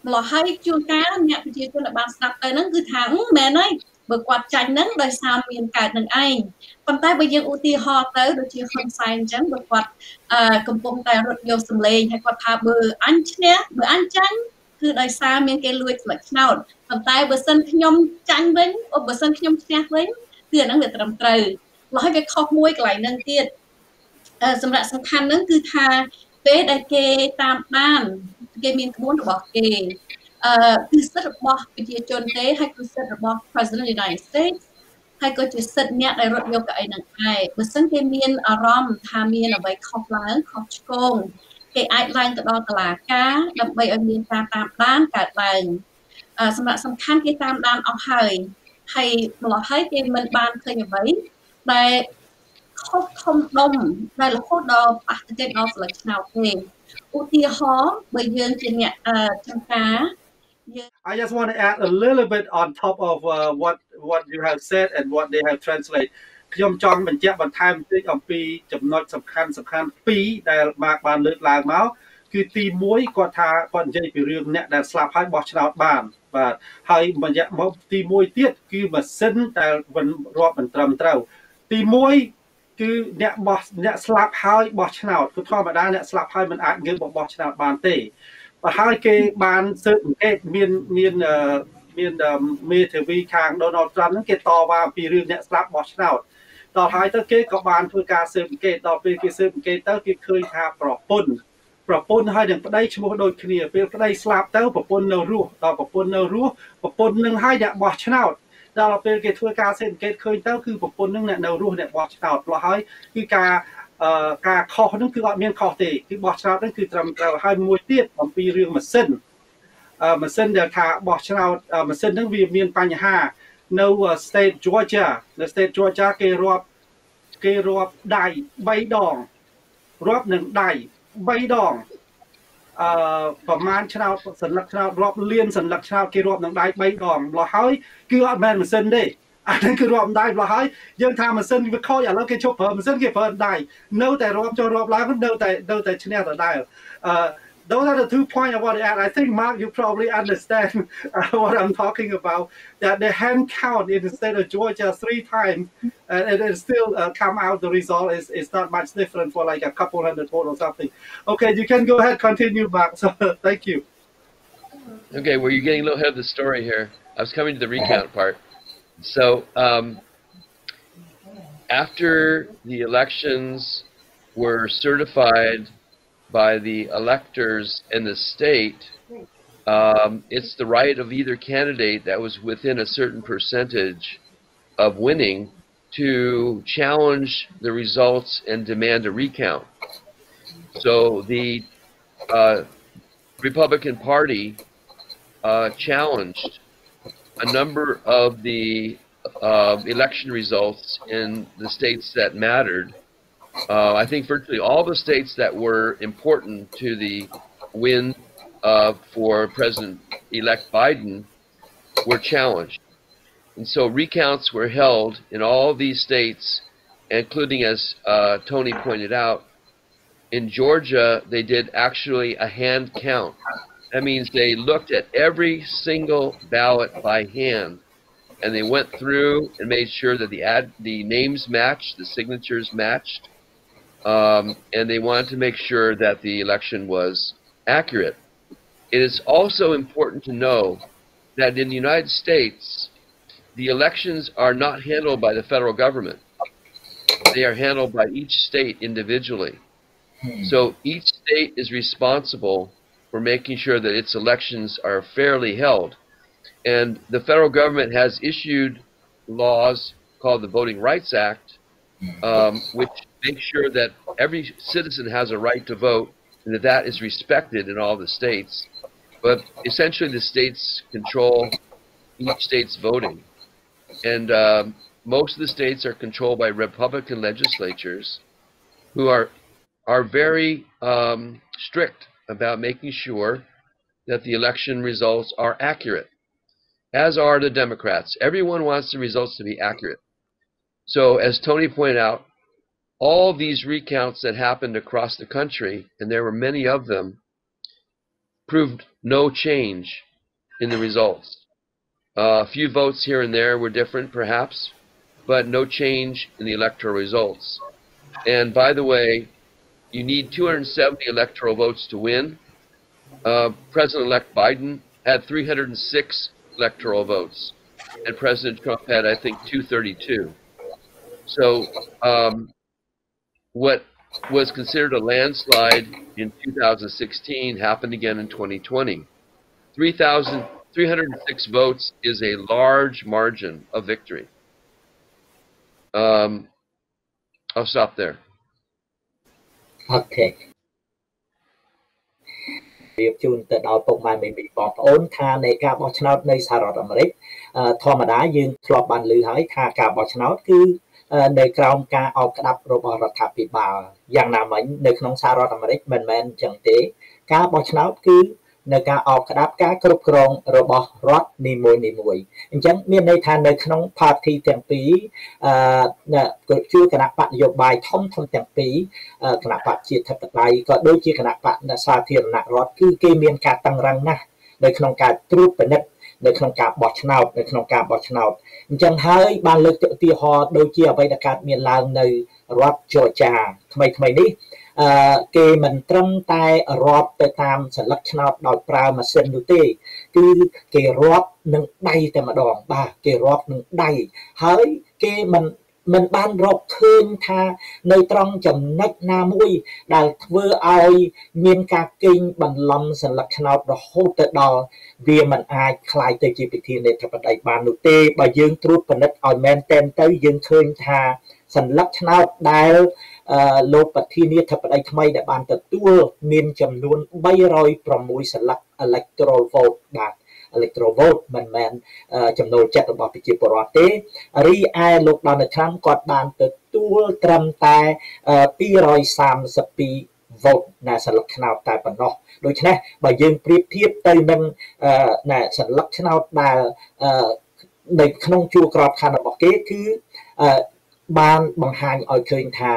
ម្ល៉េះហើយជួនកាលអ្នកប្រជាជនដែលបានស្ដាប់ទៅហ្នឹងគឺថាមែនហើយបើគាត់ចាញ់ហ្នឹងដោយសារមានកើតនឹងឯងប៉ុន្តែបើយើងឧទាហរណ៍ទៅដូចជាហ៊ុនសែនអញ្ចឹងបើគាត់កំពុងតែរត់យកសម្លេងហើយគាត់ថាបើអញឈ្នះបើអញចាញ់គឺដោយសារមានគេលួចស្លឹកឆ្នោតប៉ុន្តែបើសិនខ្ញុំចាញ់វិញបើសិនខ្ញុំឈ្នះវិញគឺអាហ្នឹងវាត្រឹមត្រូវម្ល៉េះហើយវាខុសមួយកន្លែងហ្នឹងទៀតសម្រាប់សំខាន់ហ្នឹងគឺថាពេលដែលគេតាមដានគេមានក្បួនរបស់គេគឺសិទ្ធិរបស់ប្រជាជនទេហើយគឺសិទ្ធិរបស់ President of the United States ហើយក៏ជាសិទ្ធិអ្នកដែលរត់យកកៅអីនឹងឯងបើសិនគេមានអារម្មណ៍ថាមានអ្វីខុសឡើងខុសឆ្គងគេអាចឡើងទៅដល់តុលាការដើម្បីឲ្យមានការតាមដានកើតឡើងសម្រាប់សំខាន់គេតាមដានអស់ហើយម្ល៉េះហើយគេមិនបានឃើញអ្វីដែលខុសធំដុំដែលរហូតដល់ប៉ះទៅដល់ស្លឹកឆ្នោតទេឧទាហរណ៍បើយើងជាអ្នកចំការ I just want to add a little bit on top of what you have said and what they have translated ខ្ញុំចង់បញ្ជាក់បន្ថែមបន្តិចអំពីចំណុចសំខាន់2ដែលបានលើកឡើងមកគឺទី1គាត់ថាគាត់និយាយពីរឿងអ្នកដែលស្លាប់ហើយបោះឆ្នោតបានបាទហើយបញ្ជាក់មកទី1ទៀតគឺម៉ាស៊ីនដែលរាប់មិនត្រឹមត្រូវទី1គឺអ្នកស្លាប់ហើយបោះឆ្នោតគឺធម្មតាអ្នកស្លាប់ហើយមិនអាចងើបបោះឆ្នោតបានទេបើហើយគេបានស៊ើបអង្កេតមានមេធាវីខាង Donald Trump ហ្នឹងគេតវ៉ាពីរឿងអ្នកស្លាប់បោះឆ្នោតដល់ហើយទៅគេក៏បានធ្វើការស៊ើបអង្កេតដល់ពេលគេស៊ើបអង្កេតទៅគេឃើញថាប្រពន្ធហើយនឹងប្តីឈ្មោះដូចគ្នាពេលប្តីស្លាប់ទៅប្រពន្ធនៅរស់ដល់ប្រពន្ធនៅរស់ប្រពន្ធនឹងហើយអ្នកបោះឆ្នោតដល់ពេលគេធ្វើការស៊ើបអង្កេតឃើញទៅគឺប្រពន្ធនឹងអ្នកនៅរស់អ្នកបោះឆ្នោតព្រោះហើយគឺការខុសហ្នឹងគឺអត់មានខុសទេគឺបោះឆ្នោតហ្នឹងគឺត្រឹមត្រូវហើយមួយទៀតអំពីរឿងម៉ាស៊ីនដែលថាបោះឆ្នោតម៉ាស៊ីនហ្នឹងវាមានបញ្ហានៅ state Georgia នៅ state Georgia គេរាប់ដៃ3ដងរាប់នឹងដៃ3ដងប្រមាណឆ្នោតសន្លឹកឆ្នោតរាប់លានសន្លឹកឆ្នោតគេរាប់នឹងដៃ3ដងម្ល៉េះហើយគឺអត់មែនម៉ាស៊ីនទេអានេះគឺរាប់ដៃម្ល៉េះហើយយើងថាម៉ាស៊ីនវាខូចឥឡូវគេជប់ប្រើម៉ាស៊ីនគេប្រើដៃនៅតែរាប់ចូលរាប់ឡើងនៅតែឈ្នះដដែល those are the 2 points I want to add. I think, Mark, you probably understand what I'm talking about. That the hand count in the state of Georgia 3 times, and it still come out. The result is not much different for like a couple hundred votes or something. Okay, you can go ahead, continue, Mark. So thank you. Okay, well, you're getting a little ahead of the story here. I was coming to the recount part. So after the elections were certified by the electors in the state, it's the right of either candidate that was within a certain percentage of winning to challenge the results and demand a recount. So the Republican Party challenged a number of the election results in the states that mattered. I think virtually all the states that were important to the win for President-elect Biden were challenged. And so recounts were held in all these states, including, as Tony pointed out, in Georgia, they did actually a hand count. That means they looked at every single ballot by hand, and they went through and made sure that the names matched, the signatures matched, and they wanted to make sure that the election was accurate. It is also important to know that in the United States, the elections are not handled by the federal government. They are handled by each state individually. So each state is responsible for making sure that its elections are fairly held. And the federal government has issued laws called the Voting Rights Act, which make sure that every citizen has a right to vote and that is respected in all the states. But essentially the states control each state's voting. And most of the states are controlled by Republican legislatures who are very strict about making sure that the election results are accurate, as are the Democrats. Everyone wants the results to be accurate. So as Tony pointed out, all these recounts that happened across the country, and there were many of them, proved no change in the results. A few votes here and there were different, perhaps, but no change in the electoral results. And by the way, you need 270 electoral votes to win. President-elect Biden had 306 electoral votes, and President Trump had, I think, 232. So what was considered a landslide in 2016 happened again in 2020. 306 votes is a large margin of victory. I'll stop there. Okay. រៀបជូនទៅដល់ពុកម៉ែមីបងប្អូនថានៃការបោះឆ្នោតនៅសហរដ្ឋអាមេរិកធម្មតាយើងធ្លាប់បានឮហើយថាការបោះឆ្នោតគឺនៅក្រោមការអបក្តាប់របស់រដ្ឋាភិបាលយ៉ាងណាមិញនៅក្នុងសហរដ្ឋអាមេរិកមិនមែនអញ្ចឹងទេការបោះឆ្នោតគឺនៅការអបក្តាប់ការគ្រប់គ្រងរបស់រដ្ឋនីមួយៗអញ្ចឹងមានន័យថានៅក្នុង party ទាំងពីរគឺគណៈបកនយោបាយធំទាំងពីរគណៈបកជាតិធិបតេយ្យក៏ដូចជាគណៈបកសាធារណរដ្ឋគឺគេមានការតឹងរ៉ឹងណាស់នៅក្នុងការត្រួតពិនិត្យនៅក្នុងការបោះឆ្នោតអញ្ចឹងហើយបានលើកទៅឧទាហរណ៍ដូចជាអ្វីដែលកើតមានឡើងនៅរដ្ឋ Georgia ថ្មីនេះគេមិនត្រឹមតែរាប់ទៅតាមសន្លឹកឆ្នោតដោយប្រើម៉ាស៊ីននោះទេគឺគេរាប់នឹងដៃតែម្ដងបាទគេរាប់នឹងដៃហើយគេមិនបានរកឃើញថានៅត្រង់ចំណុចណាមួយដែលធ្វើឲ្យមានការកេងបន្លំសន្លឹកឆ្នោតរហូតទៅដល់វាមិនអាចคล้ายទៅជាពិធីនេធិបតីបាននោះទេបើយើងត្រួតពិនិត្យឲ្យមែនតែនទៅយើងឃើញថាសន្លឹកឆ្នោតដែលលោកប្រធានាធិបតីថ្មីដែលបានទទួលមានចំនួន306សន្លឹក electoral vote បាទ electoral vote មិនមែនចំណូលចិត្តរបស់ប្រជាពលរដ្ឋទេរីឯលោក Donald Trump គាត់បានទទួលត្រឹមតែ232 vote នៅសន្លឹកឆ្នោតតែប៉ុណ្ណោះដូច្នេះបើយើងប្រៀបធៀបទៅនឹងសន្លឹកឆ្នោតដែលនៅក្នុងជួរក្របខ័ណ្ឌរបស់គេគឺបានបង្ហាញឲ្យឃើញថា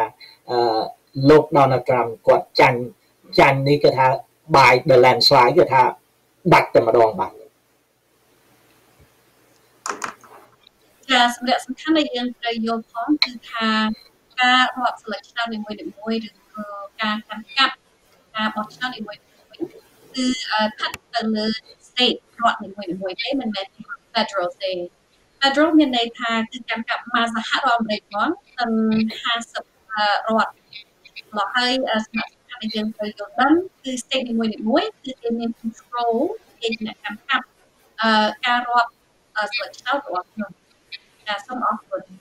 លោក Donald Trump គាត់ចាញ់នេះគឺថា by the landslide គឺថាដាច់តែម្ដងបាទ ចាសម្រាប់សំខាន់ដែលយើងត្រូវយល់ផងគឺថាការរាប់ស្លឹកឆ្នោតនីមួយៗឬក៏ការកាន់កាប់ការបោះឆ្នោតនីមួយៗគឺស្ថិតទៅលើ state រដ្ឋនីមួយៗទេមិនមែន federal ទេ federal មានន័យថាគឺកាន់កាប់មកសហរដ្ឋអាមេរិកផងទាំង50រដ្ឋមកហើយសំខាន់ដែលយើងត្រូវយល់ដឹងគឺ state នីមួយៗគឺគេមាន control គេជាអ្នកកាន់កាប់ការរាប់ស្លឹកឆ្នោតរបស់ខ្លួន some often.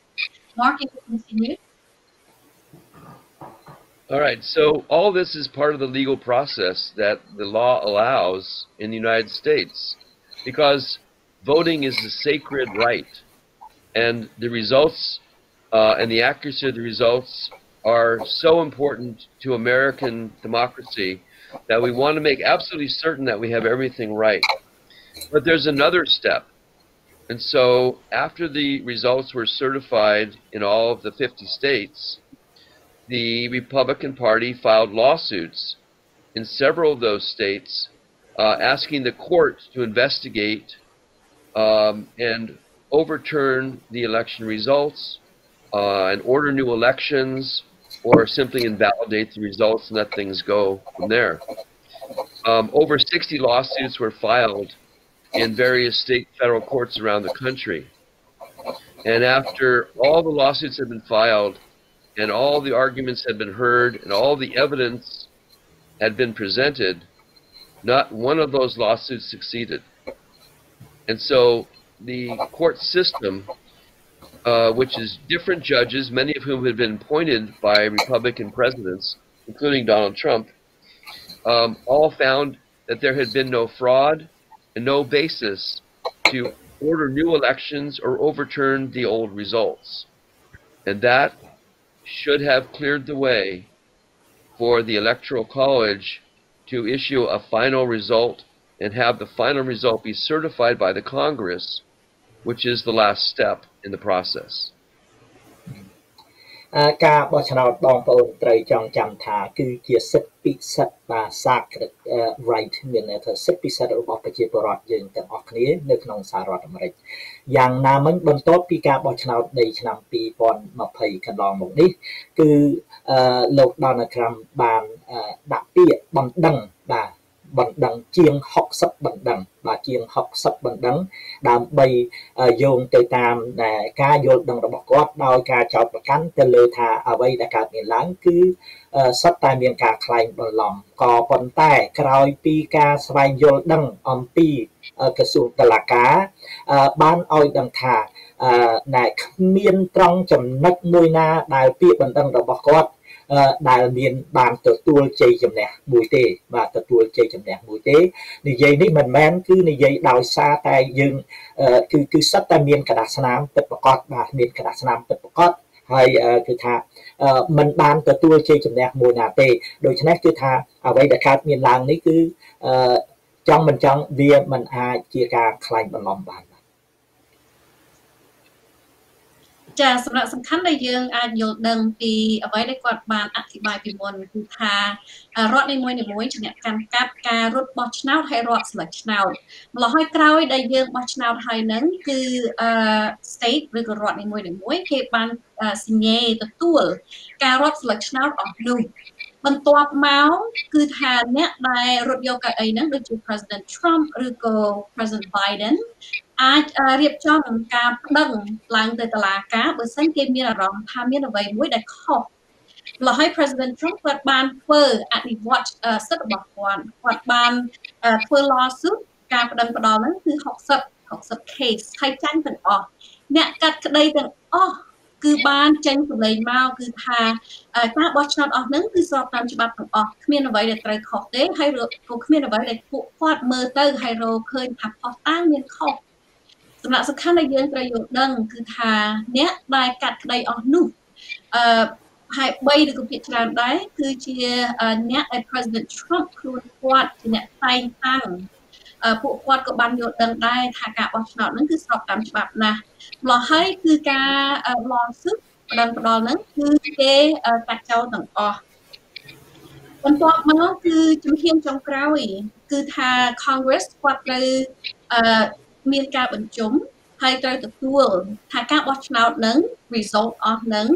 Mark, you can continue. All right, so all this is part of the legal process that the law allows in the United States because voting is a sacred right, and the results and the accuracy of the results are so important to American democracy that we want to make absolutely certain that we have everything right. But there's another step. And so after the results were certified in all of the 50 states, the Republican Party filed lawsuits in several of those states asking the court to investigate and overturn the election results and order new elections or simply invalidate the results and let things go from there. Over 60 lawsuits were filed in various state federal courts around the country. And after all the lawsuits had been filed and all the arguments had been heard and all the evidence had been presented, not one of those lawsuits succeeded. And so the court system, which is different judges, many of whom had been appointed by Republican presidents, including Donald Trump, all found that there had been no fraud and no basis to order new elections or overturn the old results. And that should have cleared the way for the Electoral College to issue a final result and have the final result be certified by the Congress, which is the last step in the process. ការបោះឆ្នោតបងប្អូនត្រូវចងចាំថាគឺជាសិទ្ធិពិសិដ្ឋបាទ sacred right មានន័យថាសិទ្ធិពិសិដ្ឋរបស់ប្រជាពលរដ្ឋយើងទាំងអស់គ្នានៅក្នុងសហរដ្ឋអាមេរិកយ៉ាងណាមិញបន្ទាប់ពីការបោះឆ្នោតនៃឆ្នាំ2020កន្លងមកនេះគឺលោក Donald Trump បានដាក់ពាក្យបណ្ដឹងបាទបណ្ដឹងជាង60បណ្ដឹងបាទជាង60បណ្ដឹងដើម្បីយោងទៅតាមការយល់ដឹងរបស់គាត់ដោយការចោទប្រកាន់ទៅលើថាអ្វីដែលកើតមានឡើងគឺសុទ្ធតែមានការក្លែងបន្លំក៏ប៉ុន្តែក្រោយពីការស្វែងយល់ដឹងអំពីក្រសួងតុលាការបានឲ្យដឹងថាណែគ្មានត្រង់ចំណុចមួយណាដែលពាក្យបណ្ដឹងរបស់គាត់ដែលមានបានទទួលជ័យជំនះមួយទេបាទទទួលជ័យជំនះមួយទេនិយាយនេះមិនមែនគឺនិយាយដោយសារតែយើងគឺសិតតែមានក្រដាសស្នាមពិតប្រាកដបាទមានក្រដាសស្នាមពិតប្រាកដហើយគឺថាមិនបានទទួលជ័យជំនះមួយណាទេដូច្នេះគឺថាអ្វីដែលកើតមានឡើងនេះគឺចង់មិនចង់វាមិនអាចជាការខ្លែងបន្លំបានចាសម្រាប់សំខាន់ដែលយើងអាចយល់ដឹងពីអ្វីដែលគាត់បានអធិប្បាយពីមុនគឺថារដ្ឋនីមួយៗជាអ្នកកាន់កាប់ការរត់បោះឆ្នោតហើយរាប់ស្លឹកឆ្នោតម្ល៉េះហើយក្រោយដែលយើងបោះឆ្នោតហើយនឹងគឺ state ឬក៏រដ្ឋនីមួយៗគេបានសញ្ញេទទួលការរាប់ស្លឹកឆ្នោតអស់នោះបន្ទាប់មកគឺថាអ្នកដែលរត់យកកៅអីហ្នឹងដូចជា President Trump ឬក៏ President Biden អាចរៀបចំការប្តឹងឡើងទៅតុលាការបើសិនគេមានអារម្មណ៍ថាមានអ្វីមួយដែលខុសម្ល៉េះហើយ President Trump គាត់បានធ្វើអនុវត្តសិទ្ធិរបស់គាត់បានធ្វើ lawsuit ការប្តឹងផ្តល់ហ្នឹងគឺ60 case ហើយចាញ់ទាំងអស់អ្នកកាត់ក្តីទាំងអស់គឺបានចេញសម្លេងមកគឺថាការបោះឆ្នោតអស់ហ្នឹងគឺស្របតាមច្បាប់ទាំងអស់គ្មានអ្វីដែលត្រូវខុសទេហើយក៏គ្មានអ្វីដែលពួកគាត់មើលទៅហើយរកឃើញថាផុសតាងមានខុសសម្រាប់សំខាន់ដែលយើងត្រូវយល់ដឹងគឺថាអ្នកដែលកាត់ក្តីអស់នោះហើយ3ឬក៏ភាគច្រើនដែរគឺជាអ្នកដែល President Trump ខ្លួនគាត់ជាអ្នកតែងតាំងពួកគាត់ក៏បានយល់ដឹងដែរថាការបោះឆ្នោតហ្នឹងគឺស្របតាមច្បាប់ណាស់ម្ល៉េះហើយគឺការ lawsuit ផ្ដល់ហ្នឹងគឺគេកាត់ចោលទាំងអស់ បន្ទាប់មកគឺជំហានចុងក្រោយគឺថា Congress គាត់ត្រូវមានការបញ្ជុំហើយត្រូវទទួលថាការបោះឆ្នោតនឹង result អស់នឹង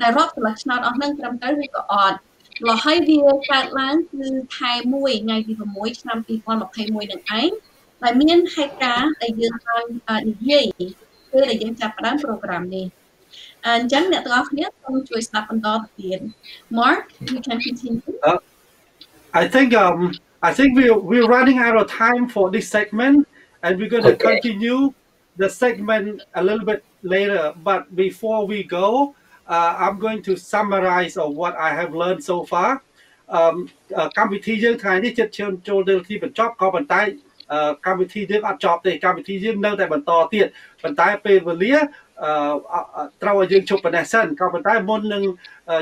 ដែលរាប់សម្រាប់ឆ្នោតអស់នឹងត្រឹមត្រូវឬក៏អត់ម្ល៉េះហើយវាកើតឡើងគឺខែ1ថ្ងៃទី6ឆ្នាំ2021នឹងឯងដែលមានហេតុការណ៍ដែលយើងបាននិយាយពេលដែលយើងចាប់ផ្ដើម program នេះអញ្ចឹងអ្នកទាំងអស់គ្នាសូមជួយស្ដាប់បន្តទៅទៀត Mark you can continue I think we're running out of time for this segment and we're going to continue the segment a little bit later but before we go I'm going to summarize of what I have learned so far កម្មវិធីយើងថ្ងៃនេះចិត្តចូលទៅទីបញ្ចប់ក៏ប៉ុន្តែកម្មវិធីយើងអត់ចប់ទេកម្មវិធីយើងនៅតែបន្តទៀតប៉ុន្តែពេលវេលាត្រូវឲ្យយើងជប់ប៉ុណ្ណេះសិនក៏ប៉ុន្តែមុននឹង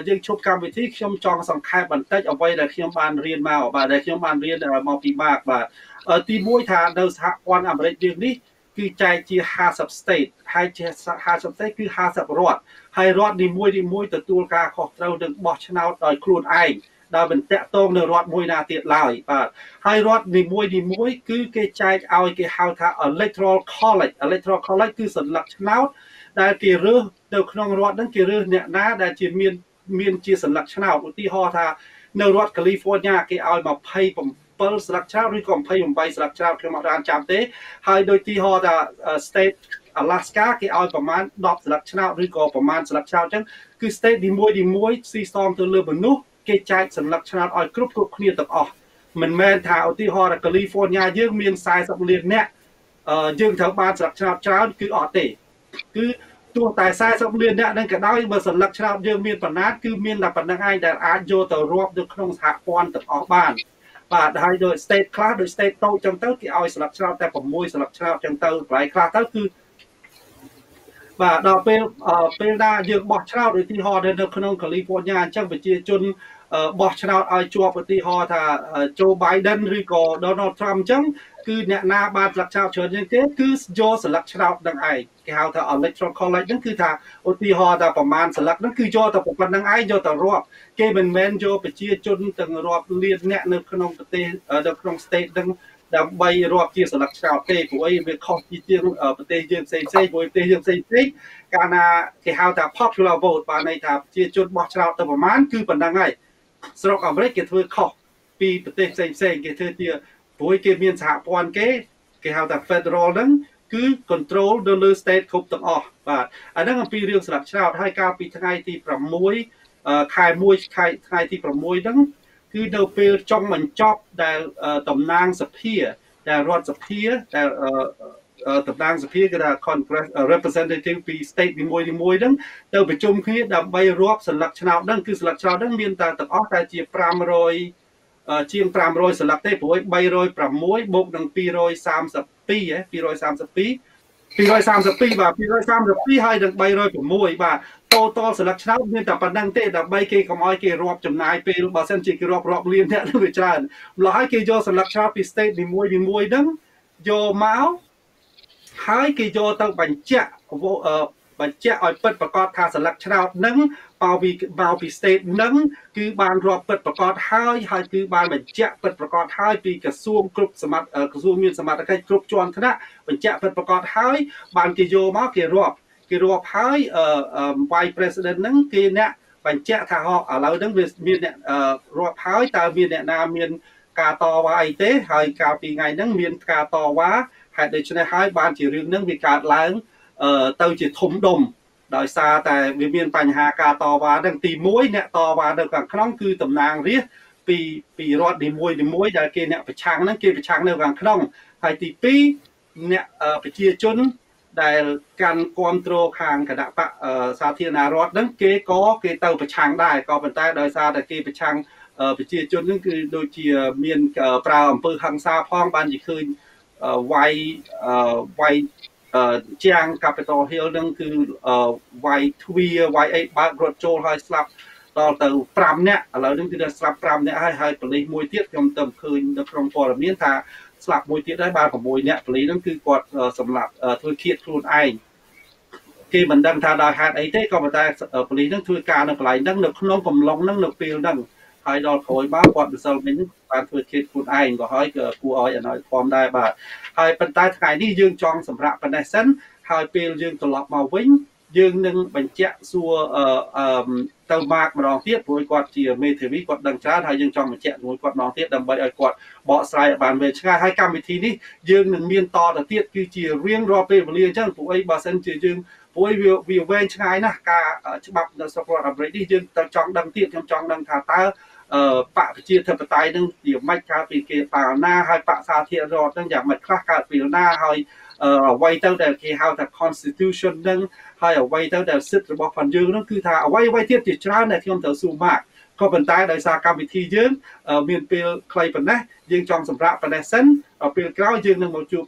យើងជប់កម្មវិធីខ្ញុំចង់សង្ខេបបន្តិចអ្វីដែលខ្ញុំបានរៀនមកបាទដែលខ្ញុំបានរៀនមកពីម៉ាកបាទទី1ថានៅសហព័ន្ធអាមេរិកយើងនេះគឺចែកជា50 state ហើយជា50 state គឺ50រដ្ឋហើយរដ្ឋនីមួយទទួលការខុសត្រូវនឹងបោះឆ្នោតដោយខ្លួនឯងដែលមិនតាក់ទងនឹងរដ្ឋមួយណាទៀតឡើយបាទហើយរដ្ឋនីមួយគឺគេចែកឲ្យគេហៅថា electoral college គឺសន្លឹកឆ្នោតដែលគេរើសនៅក្នុងរដ្ឋហ្នឹងគេរើសអ្នកណាដែលជាមានជាសន្លឹកឆ្នោតឧទាហរណ៍ថានៅរដ្ឋ California គេឲ្យ27ស្លឹកឆ្នោតឬក៏28ស្លឹកឆ្នោតខ្ញុំអត់បានចាំទេហើយដូចទីហោថា state Alaska គេឲ្យប្រមាណ10ស្លឹកឆ្នោតឬក៏ប្រមាណស្លឹកឆ្នោតអញ្ចឹងគឺ state នីមួយស៊ីសងទៅលើមនុស្សគេចែកសន្លឹកឆ្នោតឲ្យគ្រប់គ្នាទាំងអស់មិនមែនថាឧទាហរណ៍ថា California យើងមាន40លានអ្នកយើងត្រូវបានស្លឹកឆ្នោតច្រើនគឺអត់ទេគឺទោះតែ40លានអ្នកហ្នឹងក៏ដោយបើសន្លឹកឆ្នោតយើងមានប៉ុណ្ណាគឺមានតែប៉ុណ្្នឹងឯងដែលអាចយកទៅរាប់នៅក្នុងសហព័ន្ធទាំងអស់បានបាទហើយដោយ state ខ្លះដោយ state តូចចឹងទៅគេឲ្យស្លឹកឆ្នោតតែ6ស្លឹកឆ្នោតចឹងទៅកន្លែងខ្លះទៅគឺបាទដល់ពេលណាយើងបោះឆ្នោតឧទាហរណ៍នៅក្នុង California អញ្ចឹងប្រជាជនបោះឆ្នោតឲ្យជាប់ឧទាហរណ៍ថា Joe Biden ឬក៏ Donald Trump អញ្ចឹងគឺអ្នកណាបានស្លឹកឆ្នោតច្រើនជាងគេគឺយកស្លឹកឆ្នោតនឹងឯងគេហៅថា electoral college ហ្នឹងគឺថាឧទាហរណ៍ថាប្រមាណស្លឹកហ្នឹងគឺយកតែប៉ុណ្្នឹងឯងយកទៅរាប់គេមិនមែនយកប្រជាជនទាំងរាប់លានអ្នកនៅក្នុងប្រទេសនៅក្នុង state ហ្នឹងដើម្បីរាប់ជាស្លឹកឆ្នោតទេព្រោះអីវាខុសពីជាងប្រទេសយើងផ្សេងព្រោះប្រទេសយើងផ្សេងកាលណាគេហៅថា popular vote បានន័យថាប្រជាជនបោះឆ្នោតទៅប្រមាណគឺប៉ុណ្្នឹងហើយស្រុកអាមេរិកគេធ្វើខុសពីប្រទេសផ្សេងគេធ្វើជាព្រោះគេមានសហព័ន្ធគេហៅថា federal ហ្នឹងគឺ control ទៅលើ state គ្រប់ទាំងអស់បាទអាហ្នឹងអំពីរឿងស្លឹកឆ្នោតហើយកាលពីថ្ងៃទី6ខែ1ថ្ងៃទី6ហ្នឹងគឺនៅពេលចុងបញ្ចប់ដែលតំណាងសភាដែលរដ្ឋសភាដែលតំណាងសភាគឺថា Congress representative ពី state នីមួយហ្នឹងទៅប្រជុំគ្នាដើម្បីរាប់សន្លឹកឆ្នោតហ្នឹងគឺសន្លឹកឆ្នោតហ្នឹងមានតែទាំងអស់តែជា500ជាង500សន្លឹកទេព្រោះ306បូកនឹង232បាទ232ហើយនឹង306បាទtotal សន្លឹកឆ្នោតមានតែប៉ុណ្្នឹងទេដើម្បីគេកុំឲ្យគេរាប់ចំណាយពេលបើសិនជាគេរាប់លានអ្នកទៅវាច្រើនម្ល៉េះហើយគេយកសន្លឹកឆ្នោតពី state នីមួយហ្នឹងយកមកហើយគេយកទៅបញ្ជាក់ឲ្យពិតប្រាកដថាសន្លឹកឆ្នោតហ្នឹងមកពី state ហ្នឹងគឺបានរាប់ពិតប្រាកដហើយគឺបានបញ្ជាក់ពិតប្រាកដហើយពីក្រសួងគ្រប់ក្រសួងមានសមត្ថកិច្ចគ្រប់ជាន់ថ្នាក់បញ្ជាក់ពិតប្រាកដហើយបានគេយកមកគេរាប់ហើយvice president ហ្នឹងគេអ្នកបញ្ជាក់ថាឥឡូវហ្នឹងវាមានអ្នករាប់ហើយតើមានអ្នកណាមានការតវ៉ាអីទេហើយកាលពីថ្ងៃហ្នឹងមានការតវ៉ាហេតុដូច្នេះហើយបានជារឿងហ្នឹងវាកើតឡើងទៅជាធំដុំដោយសារតែវាមានបញ្ហាការតវ៉ាហ្នឹងទី1អ្នកតវ៉ានៅខាងក្នុងគឺតំណាងរាស្ត្រពីរដ្ឋនីមួយដែលគេអ្នកប្រឆាំងហ្នឹងគេប្រឆាំងនៅខាងក្នុងហើយទី2អ្នកប្រជាជនដែលកាន់គ្រប់គ្រងខាងគណៈបកសាធារណរដ្ឋហ្នឹងគេទៅប្រឆាំងដែរក៏ប៉ុន្តែដោយសារតែគេប្រឆាំងប្រជាជនហ្នឹងគឺដូចជាមានប្រើអំពើហិង្សាផងបានជាឃើញវាយជាង Capitol Hill ហ្នឹងគឺវាយទ្វារវាយអីបើករត់ចូលហើយស្លាប់ដល់ទៅ5នាក់ឥឡូវនេះគឺស្លាប់5នាក់ហើយប៉ូលីសមួយទៀតខ្ញុំទៅឃើញនៅក្នុងព័ត៌មានថាស្លាប់មួយទៀតដែរបាន6នាក់ប៉ូលីសហ្នឹងគឺគាត់សម្លាប់ធ្វើឃាតខ្លួនឯងគេមិនដឹងថាដោយហេតុអីទេក៏ប៉ុន្តែប៉ូលីសហ្នឹងធ្វើការនៅកន្លែងហ្នឹងនៅក្នុងកំឡុងហ្នឹងនៅពេលហ្នឹង ហើយដល់ក្រោយមកគាត់ម្សិលមិញបានធ្វើឃាតខ្លួនឯងក៏ហើយក៏គួរឲ្យអណោយធំដែរបាទហើយប៉ុន្តែថ្ងៃនេះយើងចង់សម្រាប់ប៉ុណ្ណេះសិនហើយពេលយើងត្រឡប់មកវិញយើងនឹងបញ្ជាក់សួរទៅម៉ាកម្ដងទៀតព្រោះគាត់ជាមេធាវីគាត់ដឹងច្រើនហើយយើងចង់បញ្ជាក់ជាមួយគាត់ម្ដងទៀតដើម្បីឲ្យគាត់បកស្រាយឲ្យបានវែងឆ្ងាយហើយកម្មវិធីនេះយើងនឹងមានតទៅទៀតគឺជារៀងរាល់ពេលវេលាអញ្ចឹងព្រោះអីបើសិនជាយើងព្រោះវាវែងឆ្ងាយណាស់ការច្បាប់នៅស្រុករដ្ឋអាមេរិកនេះយើងទៅចង់ដឹងទៀតខ្ញុំចង់ដឹងថាតើបកប្រជាធិបតេយ្យនឹងជាម៉េចកើតពីគេប៉ាល់ណាហើយបកសាធារណរដ្ឋនឹងយ៉ាងម៉េចខ្លះកើតពីណាហើយអ្វីទៅដែលគេហៅថា constitution នឹងហើយអ្វីទៅដែលសិទ្ធិរបស់ផងយើងនោះគឺថាអ្វីទៀតជាច្រើនដែលខ្ញុំត្រូវសួរម៉ាក់ក៏ប៉ុន្តែដោយសារកម្មវិធីយើងមានពេលខ្លីប៉ុណ្ណេះយើងចង់សម្រាប់ប៉ុណ្ណេះសិនពេលក្រោយយើងនឹងមកជួប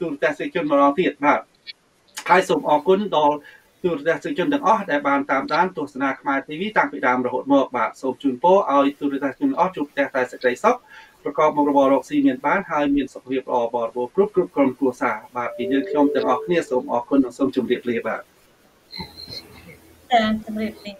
ទូរទស្សនិកជនម្ដងទៀតបាទហើយសូមអរគុណដល់ទូរទស្សនិកជនទាំងអស់ដែលបានតាមដានទស្សនាខ្មែរ TV តាំងពីដើមរហូតមកបាទសូមជូនពរឲ្យទូរទស្សនិកជនទាំងអស់ជួបតែសេចក្តីសុខប្រកបមុខរបររកស៊ីមានបានហើយមានសុខភាពល្អបរិបូរណ៍គ្រប់ក្រុមគ្រួសារបាទពីយើងខ្ញុំទាំងអស់គ្នាសូមអរគុណនិងសូមជម្រាបលាបាទចា៎ជម្រាបលា